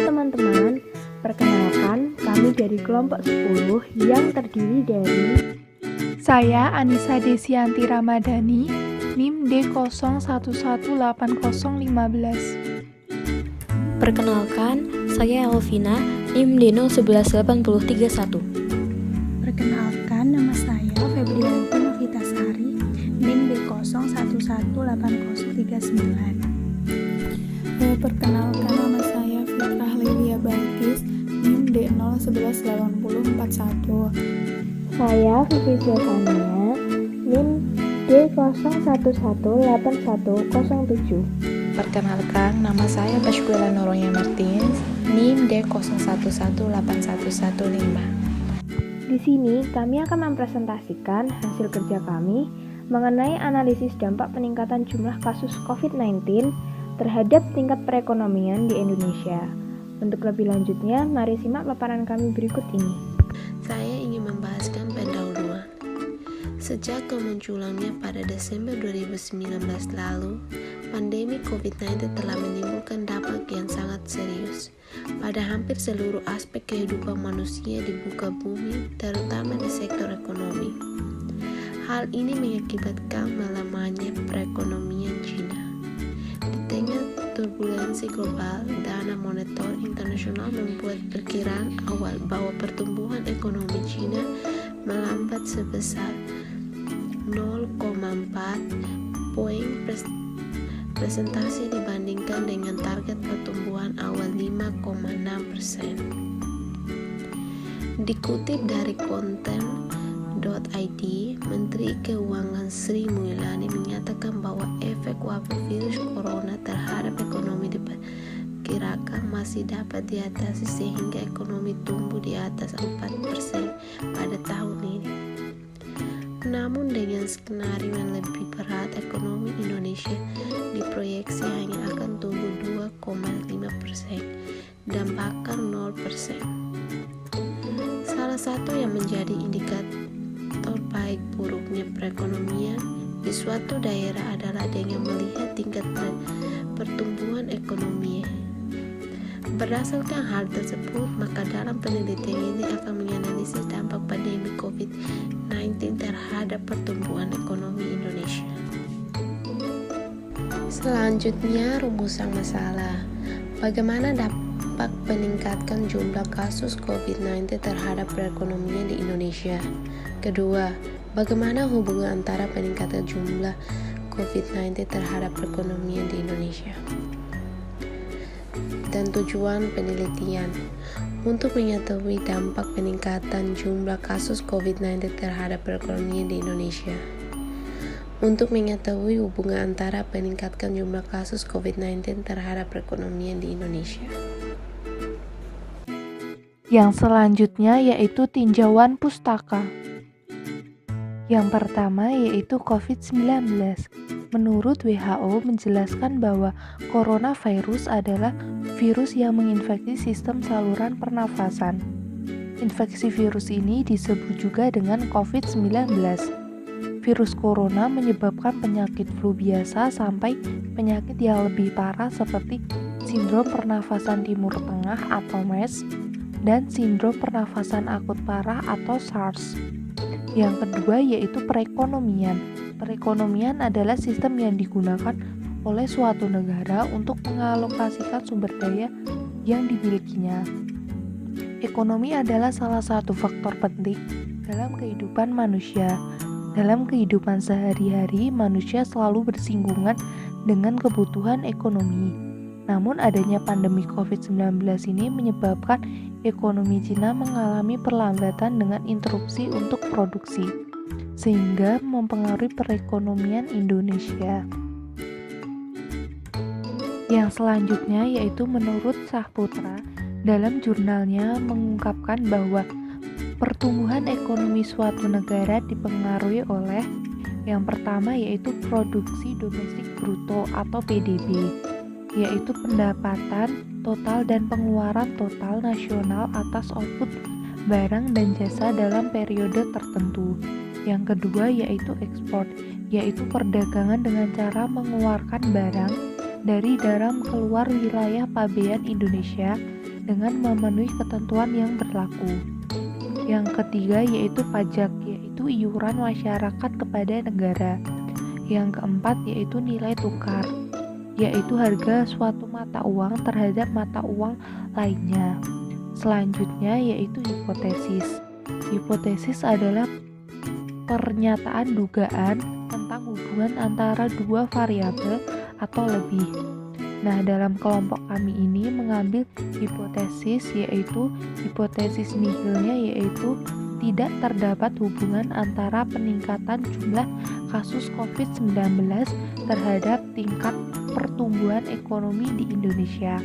teman-teman, perkenalkan kami dari kelompok 10 yang terdiri dari Saya Anissa Desianti Ramadhani, NIM D01180015. Perkenalkan, saya Elvina, NIM D011831. Perkenalkan, nama saya Febrianti Novitasari, NIM D01180039. Perkenalkan, nama saya Fitrah Livia Balkis, NIM D011841. saya Vivi Silvania, NIM D01181107. Perkenalkan, nama saya Bashkuela Noroya Martins, NIM D01181115. Di sini kami akan mempresentasikan hasil kerja kami mengenai analisis dampak peningkatan jumlah kasus COVID-19 terhadap tingkat perekonomian di Indonesia. Untuk lebih lanjutnya, mari simak paparan kami berikut ini. Saya ingin membahaskan pendahuluan. Sejak kemunculannya pada Desember 2019 lalu, pandemi COVID-19 telah menimbulkan dampak yang sangat serius pada hampir seluruh aspek kehidupan manusia di muka bumi, terutama di sektor ekonomi. Hal ini mengakibatkan melemahnya perekonomian China. Di tengah turbulensi global, Dana Moneter Internasional membuat perkiraan awal bahwa pertumbuhan ekonomi China melambat sebesar 0,4 poin presentasi dibandingkan dengan target pertumbuhan awal 5,6%. Dikutip dari konten.id, Menteri Keuangan Sri Mulyani menyatakan bahwa efek wabah virus corona terhadap ekonomi diperkirakan masih dapat diatasi sehingga ekonomi tumbuh di atas 4% pada tahun ini. Namun dengan skenario yang lebih berat, ekonomi Indonesia diproyeksi hanya akan tumbuh 2,5% dan bahkan 0%. Salah satu yang menjadi indikator baik buruknya perekonomian di suatu daerah adalah dengan melihat tingkat pertumbuhan ekonomi. Berdasarkan hal tersebut, maka dalam penelitian ini akan menganalisis dampak pandemi COVID-19 terhadap pertumbuhan ekonomi Indonesia. Selanjutnya, rumusan masalah. Bagaimana dapat meningkatkan jumlah kasus COVID-19 terhadap perekonomian di Indonesia? Kedua, bagaimana hubungan antara peningkatan jumlah COVID-19 terhadap perekonomian di Indonesia? Dan tujuan penelitian untuk mengetahui dampak peningkatan jumlah kasus COVID-19 terhadap perekonomian di Indonesia. Untuk mengetahui hubungan antara peningkatan jumlah kasus COVID-19 terhadap perekonomian di Indonesia. Yang selanjutnya yaitu tinjauan pustaka. Yang pertama yaitu COVID-19. Menurut WHO menjelaskan bahwa coronavirus adalah virus yang menginfeksi sistem saluran pernafasan. Infeksi virus ini disebut juga dengan COVID-19. Virus corona menyebabkan penyakit flu biasa sampai penyakit yang lebih parah seperti sindrom pernafasan timur tengah atau MERS dan sindrom pernafasan akut parah atau SARS. Yang kedua yaitu perekonomian. Perekonomian adalah sistem yang digunakan oleh suatu negara untuk mengalokasikan sumber daya yang dimilikinya. Ekonomi adalah salah satu faktor penting dalam kehidupan manusia. Dalam kehidupan sehari-hari, manusia selalu bersinggungan dengan kebutuhan ekonomi. Namun adanya pandemi COVID-19 ini menyebabkan ekonomi Cina mengalami perlambatan dengan interupsi untuk produksi, sehingga mempengaruhi perekonomian Indonesia. Yang selanjutnya yaitu menurut Saputra, dalam jurnalnya mengungkapkan bahwa pertumbuhan ekonomi suatu negara dipengaruhi oleh yang pertama yaitu produksi domestik bruto atau PDB, yaitu pendapatan total dan pengeluaran total nasional atas output barang dan jasa dalam periode tertentu. Yang kedua yaitu ekspor, yaitu perdagangan dengan cara mengeluarkan barang dari dalam keluar wilayah pabean Indonesia dengan memenuhi ketentuan yang berlaku. Yang ketiga yaitu pajak, yaitu iuran masyarakat kepada negara. Yang keempat yaitu nilai tukar, yaitu harga suatu mata uang terhadap mata uang lainnya. Selanjutnya yaitu hipotesis. Hipotesis adalah pernyataan dugaan tentang hubungan antara dua variabel atau lebih. Nah, dalam kelompok kami ini mengambil hipotesis, yaitu hipotesis nihilnya, yaitu tidak terdapat hubungan antara peningkatan jumlah kasus COVID-19 terhadap tingkat pertumbuhan ekonomi di Indonesia.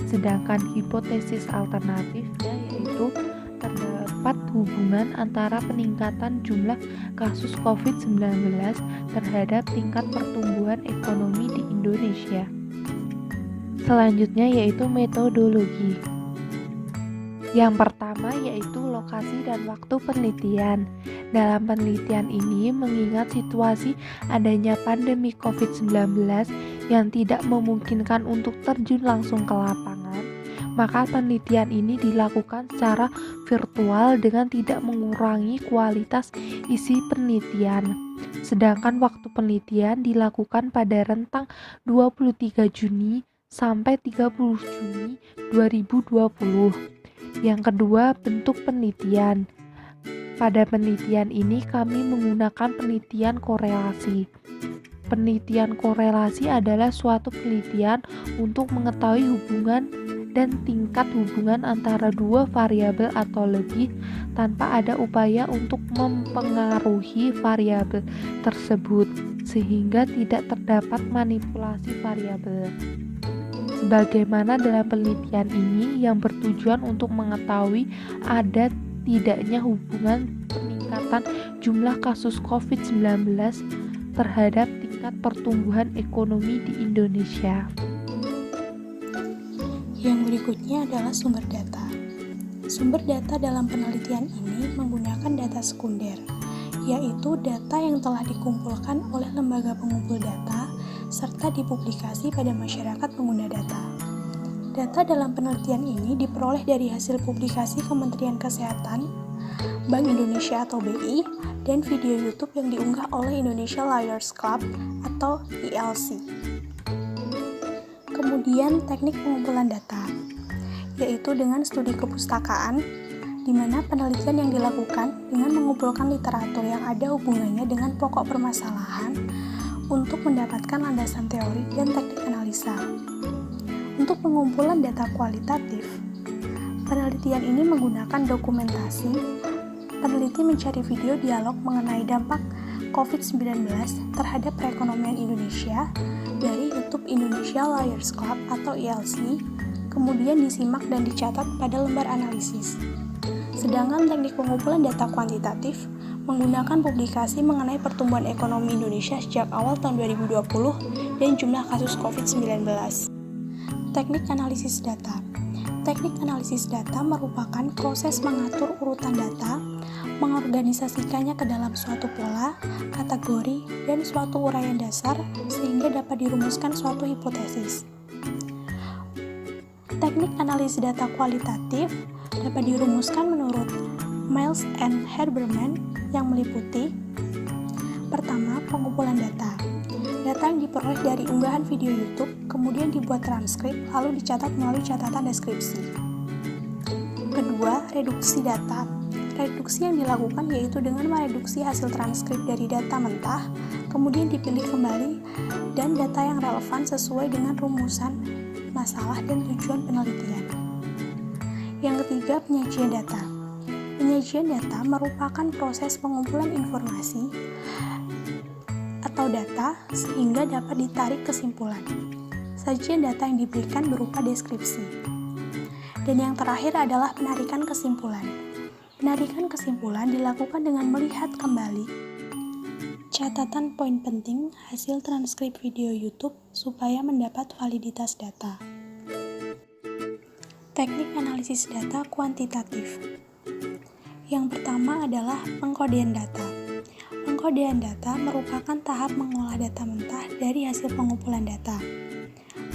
Sedangkan hipotesis alternatifnya yaitu terdapat hubungan antara peningkatan jumlah kasus COVID-19 terhadap tingkat pertumbuhan ekonomi di Indonesia. Selanjutnya yaitu metodologi. Yang pertama yaitu lokasi dan waktu penelitian. Dalam penelitian ini mengingat situasi adanya pandemi COVID-19 yang tidak memungkinkan untuk terjun langsung ke lapangan, maka penelitian ini dilakukan secara virtual dengan tidak mengurangi kualitas isi penelitian. Sedangkan waktu penelitian dilakukan pada rentang 23 Juni sampai 30 Juni 2020. Yang kedua, bentuk penelitian. Pada penelitian ini kami menggunakan penelitian korelasi. Penelitian korelasi adalah suatu penelitian untuk mengetahui hubungan dan tingkat hubungan antara dua variabel atau lebih tanpa ada upaya untuk mempengaruhi variabel tersebut sehingga tidak terdapat manipulasi variabel. Sebagaimana dalam penelitian ini yang bertujuan untuk mengetahui ada tidaknya hubungan peningkatan jumlah kasus COVID-19 terhadap tingkat pertumbuhan ekonomi di Indonesia. Yang berikutnya adalah sumber data. Sumber data dalam penelitian ini menggunakan data sekunder, yaitu data yang telah dikumpulkan oleh lembaga pengumpul data serta dipublikasi pada masyarakat pengguna data. Data dalam penelitian ini diperoleh dari hasil publikasi Kementerian Kesehatan, Bank Indonesia atau BI, dan video YouTube yang diunggah oleh Indonesia Lawyers Club atau ILC. Kemudian teknik pengumpulan data, yaitu dengan studi kepustakaan, di mana penelitian yang dilakukan dengan mengumpulkan literatur yang ada hubungannya dengan pokok permasalahan untuk mendapatkan landasan teori dan teknik analisa. Untuk pengumpulan data kualitatif, penelitian ini menggunakan dokumentasi. Peneliti mencari video dialog mengenai dampak COVID-19 terhadap perekonomian Indonesia dari YouTube Indonesia Lawyers Club atau ILC, kemudian disimak dan dicatat pada lembar analisis. Sedangkan teknik pengumpulan data kuantitatif menggunakan publikasi mengenai pertumbuhan ekonomi Indonesia sejak awal tahun 2020 dan jumlah kasus COVID-19. Teknik analisis data. Teknik analisis data merupakan proses mengatur urutan data, mengorganisasikannya ke dalam suatu pola, kategori, dan suatu uraian dasar sehingga dapat dirumuskan suatu hipotesis. Teknik analisis data kualitatif dapat dirumuskan menurut Miles and Herbermann yang meliputi: pertama, pengumpulan data. Data yang diperoleh dari unggahan video YouTube, kemudian dibuat transkrip, lalu dicatat melalui catatan deskripsi. Kedua, reduksi data. Reduksi yang dilakukan yaitu dengan mereduksi hasil transkrip dari data mentah, kemudian dipilih kembali dan data yang relevan sesuai dengan rumusan, masalah, dan tujuan penelitian. Yang ketiga, penyajian data. Penyajian data merupakan proses pengumpulan informasi atau data sehingga dapat ditarik kesimpulan. Sajian data yang diberikan berupa deskripsi. Dan yang terakhir adalah penarikan kesimpulan. Penarikan kesimpulan dilakukan dengan melihat kembali catatan poin penting hasil transkrip video YouTube supaya mendapat validitas data. Teknik analisis data kuantitatif. Yang pertama adalah pengkodean data. Pengkodean data merupakan tahap mengolah data mentah dari hasil pengumpulan data.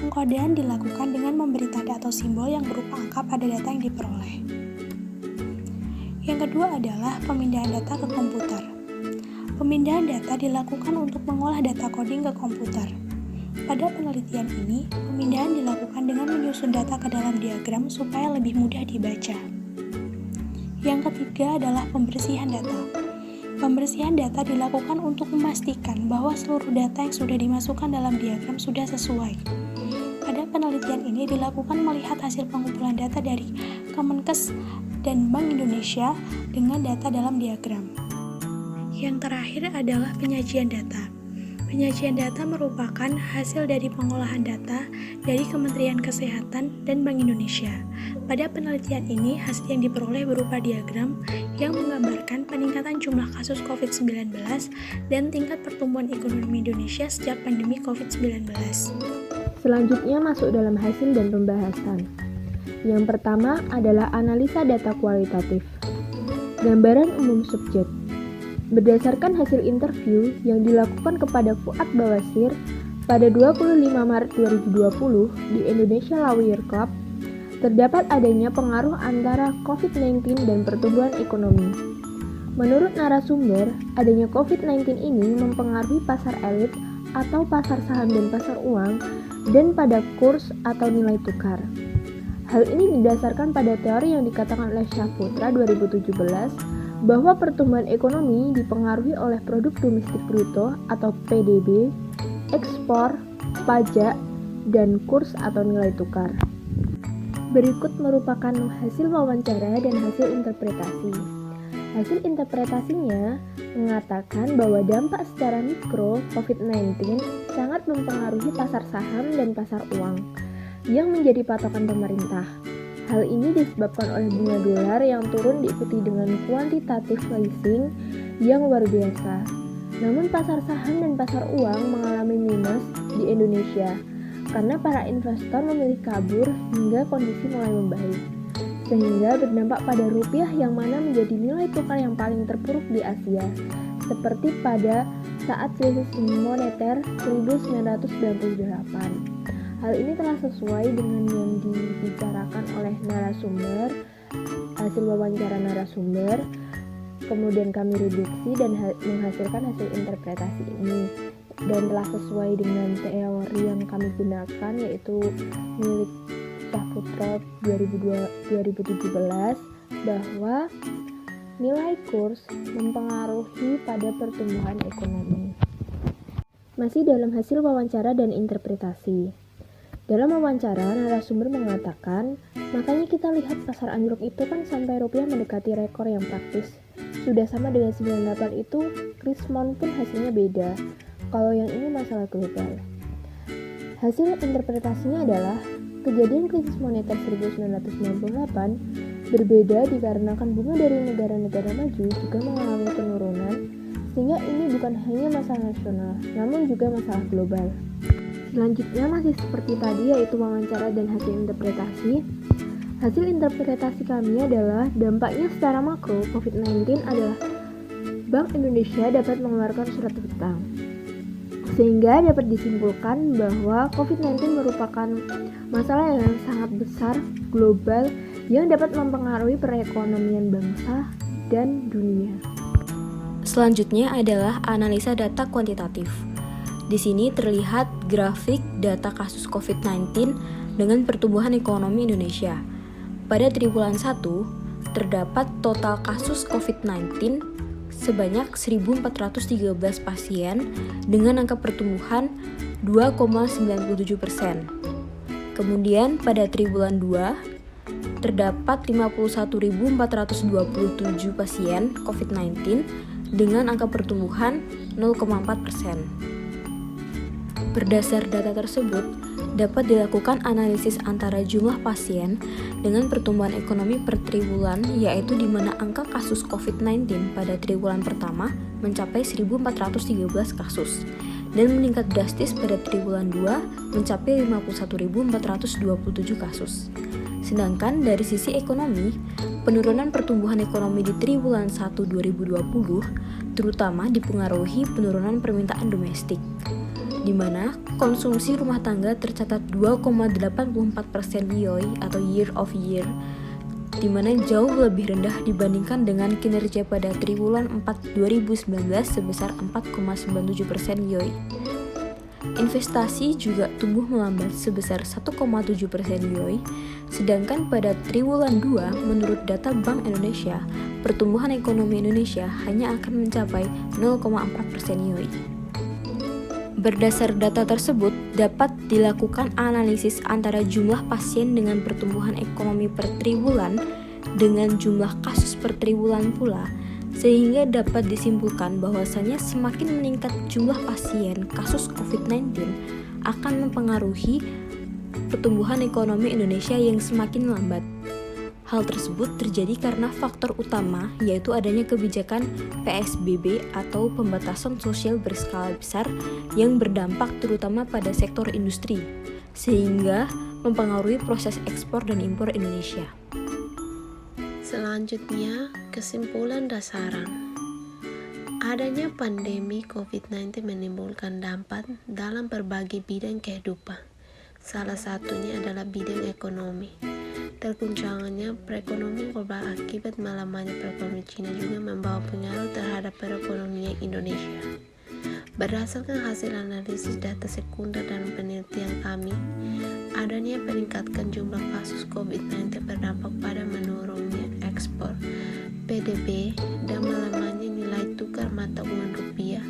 Pengkodean dilakukan dengan memberi tanda atau simbol yang berupa angka pada data yang diperoleh. Yang kedua adalah pemindahan data ke komputer. Pemindahan data dilakukan untuk mengolah data coding ke komputer. Pada penelitian ini, pemindahan dilakukan dengan menyusun data ke dalam diagram supaya lebih mudah dibaca. Yang ketiga adalah pembersihan data. Pembersihan data dilakukan untuk memastikan bahwa seluruh data yang sudah dimasukkan dalam diagram sudah sesuai. Pada penelitian ini dilakukan melihat hasil pengumpulan data dari Kemenkes dan Bank Indonesia dengan data dalam diagram. Yang terakhir adalah penyajian data. Penyajian data merupakan hasil dari pengolahan data dari Kementerian Kesehatan dan Bank Indonesia. Pada penelitian ini, hasil yang diperoleh berupa diagram yang menggambarkan peningkatan jumlah kasus COVID-19 dan tingkat pertumbuhan ekonomi Indonesia sejak pandemi COVID-19. Selanjutnya masuk dalam hasil dan pembahasan. Yang pertama adalah analisa data kualitatif. Gambaran umum subjek. Berdasarkan hasil interview yang dilakukan kepada Fuad Bawasir pada 25 Maret 2020 di Indonesia Lawyer Club, terdapat adanya pengaruh antara COVID-19 dan pertumbuhan ekonomi. Menurut narasumber, adanya COVID-19 ini mempengaruhi pasar elit atau pasar saham dan pasar uang dan pada kurs atau nilai tukar. Hal ini didasarkan pada teori yang dikatakan oleh Syahputra 2017 bahwa pertumbuhan ekonomi dipengaruhi oleh produk domestik bruto atau PDB, ekspor, pajak, dan kurs atau nilai tukar. Berikut merupakan hasil wawancara dan hasil interpretasi. Hasil interpretasinya mengatakan bahwa dampak secara mikro COVID-19 sangat mempengaruhi pasar saham dan pasar uang yang menjadi patokan pemerintah. Hal ini disebabkan oleh bunga dolar yang turun diikuti dengan kuantitatif easing yang luar biasa. Namun pasar saham dan pasar uang mengalami minus di Indonesia karena para investor memilih kabur hingga kondisi mulai membaik, sehingga berdampak pada rupiah yang mana menjadi nilai tukar yang paling terpuruk di Asia, seperti pada saat krisis moneter 1998. Hal ini telah sesuai dengan yang dibicarakan oleh narasumber, hasil wawancara narasumber, kemudian kami reduksi dan menghasilkan hasil interpretasi ini, dan telah sesuai dengan teori yang kami gunakan, yaitu milik Syahputra 2017, bahwa nilai kurs mempengaruhi pada pertumbuhan ekonomi. Masih dalam hasil wawancara dan interpretasi. Dalam wawancara, narasumber mengatakan, makanya kita lihat pasar anjlok itu kan sampai rupiah mendekati rekor yang praktis. Sudah sama dengan 98 itu, Krismon pun hasilnya beda. Kalau yang ini masalah global. Hasil interpretasinya adalah, kejadian krisis moneter 1998 berbeda dikarenakan bunga dari negara-negara maju juga mengalami penurunan, sehingga ini bukan hanya masalah nasional, namun juga masalah global. Selanjutnya masih seperti tadi, yaitu wawancara dan hasil interpretasi. Hasil interpretasi kami adalah dampaknya secara makro COVID-19 adalah Bank Indonesia dapat mengeluarkan surat utang, sehingga dapat disimpulkan bahwa COVID-19 merupakan masalah yang sangat besar global yang dapat mempengaruhi perekonomian bangsa dan dunia. Selanjutnya adalah analisa data kuantitatif. Di sini terlihat grafik data kasus COVID-19 dengan pertumbuhan ekonomi Indonesia. Pada triwulan 1, terdapat total kasus COVID-19 sebanyak 1.413 pasien dengan angka pertumbuhan 2,97%. Kemudian pada triwulan 2, terdapat 51.427 pasien COVID-19 dengan angka pertumbuhan 0,4%. Berdasar data tersebut, dapat dilakukan analisis antara jumlah pasien dengan pertumbuhan ekonomi per triwulan, yaitu di mana angka kasus COVID-19 pada triwulan pertama mencapai 1.413 kasus dan meningkat drastis pada triwulan 2 mencapai 51.427 kasus. Sedangkan dari sisi ekonomi, penurunan pertumbuhan ekonomi di triwulan 1 2020 terutama dipengaruhi penurunan permintaan domestik, di di mana konsumsi rumah tangga tercatat 2,84% YoY atau year of year, di mana jauh lebih rendah dibandingkan dengan kinerja pada triwulan 4 2019 sebesar 4,97% YoY. Investasi juga tumbuh melambat sebesar 1,7% YoY, sedangkan pada triwulan 2 menurut data Bank Indonesia, pertumbuhan ekonomi Indonesia hanya akan mencapai 0,4% YoY. Berdasar data tersebut, dapat dilakukan analisis antara jumlah pasien dengan pertumbuhan ekonomi per triwulan dengan jumlah kasus per triwulan pula, sehingga dapat disimpulkan bahwasanya semakin meningkat jumlah pasien kasus COVID-19 akan mempengaruhi pertumbuhan ekonomi Indonesia yang semakin lambat. Hal tersebut terjadi karena faktor utama yaitu adanya kebijakan PSBB atau pembatasan sosial berskala besar yang berdampak terutama pada sektor industri, sehingga mempengaruhi proses ekspor dan impor Indonesia. Selanjutnya, kesimpulan dasaran. Adanya pandemi COVID-19 menimbulkan dampak dalam berbagai bidang kehidupan. Salah satunya adalah bidang ekonomi. Terguncangnya perekonomian global akibat melamanya perekonomian Cina juga membawa pengaruh terhadap perekonomian Indonesia. Berdasarkan hasil analisis data sekunder dan penelitian kami, adanya peningkatan jumlah kasus COVID-19 berdampak pada menurunnya ekspor, PDB, dan melamanya nilai tukar mata uang rupiah.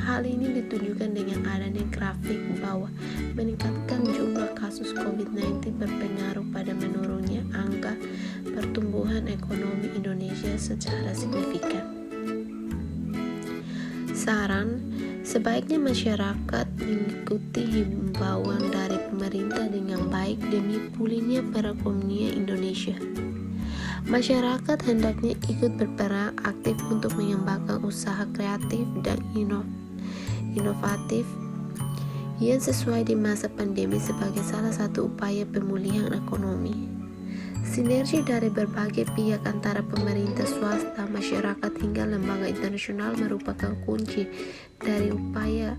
Hal ini ditunjukkan dengan adanya grafik bahwa meningkatkan jumlah kasus COVID-19 berpengaruh pada menurunnya angka pertumbuhan ekonomi Indonesia secara signifikan. Saran, sebaiknya masyarakat mengikuti himbauan dari pemerintah dengan baik demi pulihnya perekonomian Indonesia. Masyarakat hendaknya ikut berperan aktif untuk mengembangkan usaha kreatif dan inovatif yang sesuai di masa pandemi sebagai salah satu upaya pemulihan ekonomi. Sinergi dari berbagai pihak antara pemerintah, swasta, masyarakat hingga lembaga internasional merupakan kunci dari upaya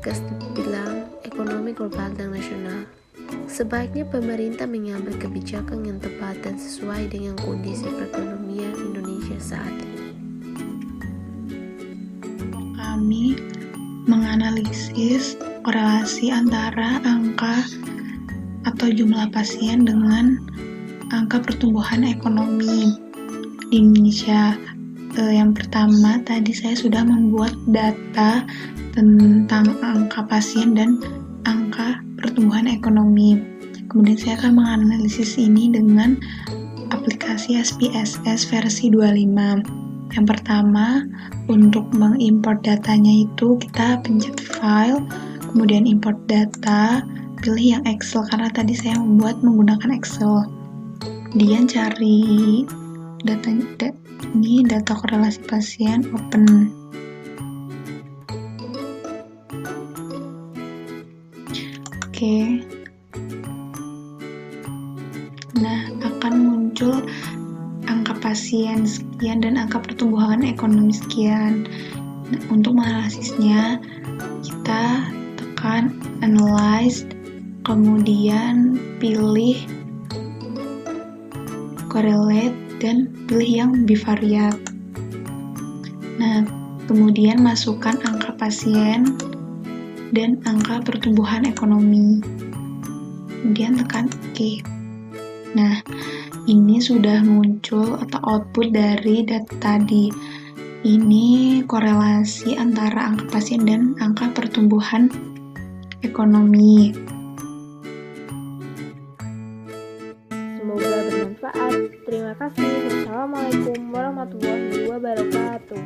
kestabilan ekonomi global dan nasional. Sebaiknya pemerintah mengambil kebijakan yang tepat dan sesuai dengan kondisi perekonomian Indonesia saat ini. Kami menganalisis korelasi antara angka atau jumlah pasien dengan angka pertumbuhan ekonomi di Indonesia. Yang pertama, tadi saya sudah membuat data tentang angka pasien dan angka pertumbuhan ekonomi. Kemudian saya akan menganalisis ini dengan aplikasi SPSS versi 25. Yang pertama, untuk mengimport datanya itu kita pencet file, kemudian import data, pilih yang Excel karena tadi saya membuat menggunakan Excel. Kemudian cari data korelasi pasien, open. Oke. Nah, akan muncul angka pasien sekian dan angka pertumbuhan ekonomi sekian. Nah, untuk menganalisisnya, kita tekan analyze, kemudian pilih correlate dan pilih yang bivariate. Nah, kemudian masukkan angka pasien dan angka pertumbuhan ekonomi. Kemudian tekan OK. Nah, ini sudah muncul atau output dari data tadi. Ini korelasi antara angka pasien dan angka pertumbuhan ekonomi. Semoga bermanfaat. Terima kasih. Wassalamualaikum warahmatullahi wabarakatuh.